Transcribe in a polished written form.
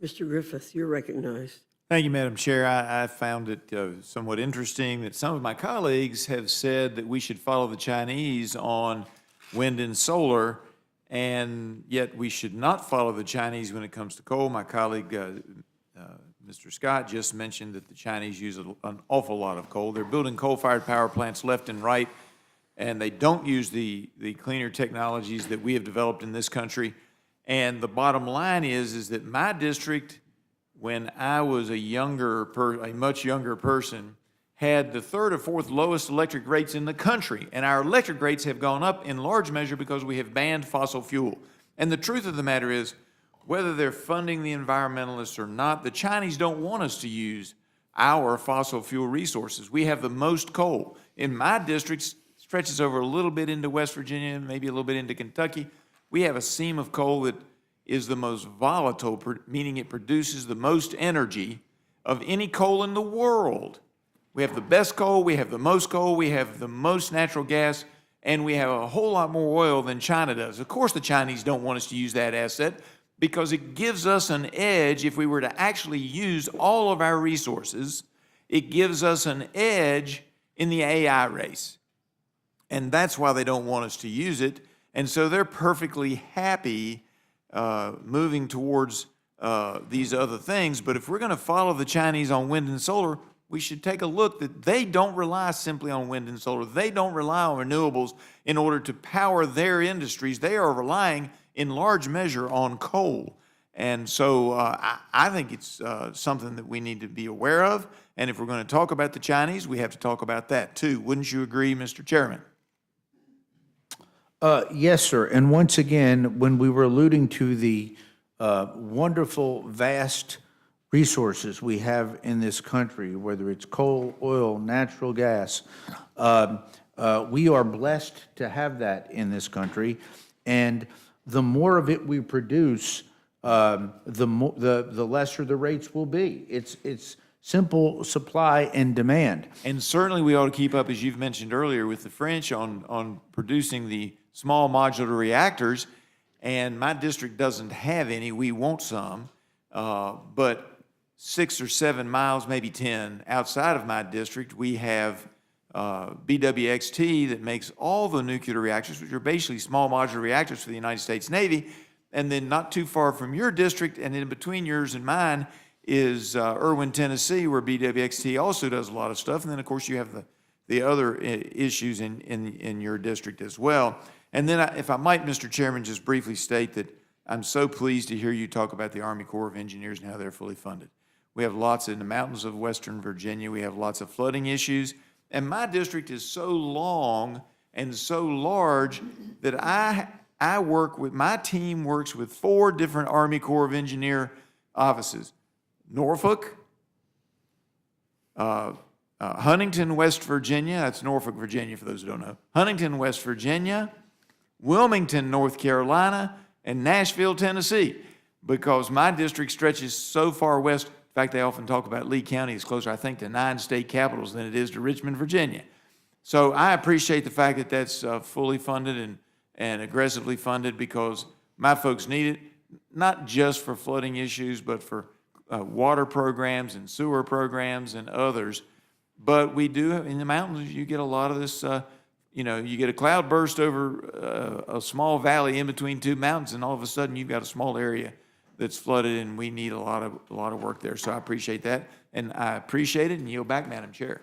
Mr. Griffith, you're recognized. Thank you, Madam Chair. I found it somewhat interesting that some of my colleagues have said that we should follow the Chinese on wind and solar, and yet we should not follow the Chinese when it comes to coal. My colleague, Mr. Scott, just mentioned that the Chinese use an awful lot of coal. They're building coal-fired power plants left and right, and they don't use the cleaner technologies that we have developed in this country. And the bottom line is that my district, when I was a much younger person, had the third or fourth lowest electric rates in the country. And our electric rates have gone up in large measure because we have banned fossil fuel. And the truth of the matter is, whether they're funding the environmentalists or not, the Chinese don't want us to use our fossil fuel resources. We have the most coal. In my district, stretches over a little bit into West Virginia, maybe a little bit into Kentucky. We have a seam of coal that is the most volatile, meaning it produces the most energy of any coal in the world. We have the best coal, we have the most coal, we have the most natural gas, and we have a whole lot more oil than China does. Of course, the Chinese don't want us to use that asset because it gives us an edge. If we were to actually use all of our resources, it gives us an edge in the AI race. And that's why they don't want us to use it. And so they're perfectly happy moving towards these other things. But if we're going to follow the Chinese on wind and solar, we should take a look that they don't rely simply on wind and solar. They don't rely on renewables in order to power their industries. They are relying in large measure on coal. And so I think it's something that we need to be aware of. And if we're going to talk about the Chinese, we have to talk about that too. Wouldn't you agree, Mr. Chairman? Yes, sir. And once again, when we were alluding to the wonderful, vast resources we have in this country, whether it's coal, oil, natural gas, we are blessed to have that in this country. And the more of it we produce, the lesser the rates will be. It's simple supply and demand. And certainly we ought to keep up, as you've mentioned earlier, with the French on producing the small modular reactors. And my district doesn't have any. We want some. But 6 or 7 miles, maybe 10, outside of my district, we have BWXT that makes all the nuclear reactors, which are basically small modular reactors for the United States Navy. And then not too far from your district, and in between yours and mine, is Irwin, Tennessee, where BWXT also does a lot of stuff. And then, of course, you have the other issues in your district as well. And then, if I might, Mr. Chairman, just briefly state that I'm so pleased to hear you talk about the Army Corps of Engineers and how they're fully funded. We have lots in the mountains of Western Virginia. We have lots of flooding issues. And my district is so long and so large that I work with, my team works with 4 different Army Corps of Engineer offices. Norfolk, Huntington, West Virginia, that's Norfolk, Virginia, for those who don't know. Huntington, West Virginia, Wilmington, North Carolina, and Nashville, Tennessee, because my district stretches so far west. In fact, they often talk about Lee County is closer, I think, to 9 state capitals than it is to Richmond, Virginia. So I appreciate the fact that that's fully funded and aggressively funded, because my folks need it, not just for flooding issues, but for water programs and sewer programs and others. But we do, in the mountains, you get a lot of this, you get a cloud burst over a small valley in between 2 mountains, and all of a sudden you've got a small area that's flooded, and we need a lot of work there. So I appreciate that, and I appreciate it, and yield back, Madam Chair.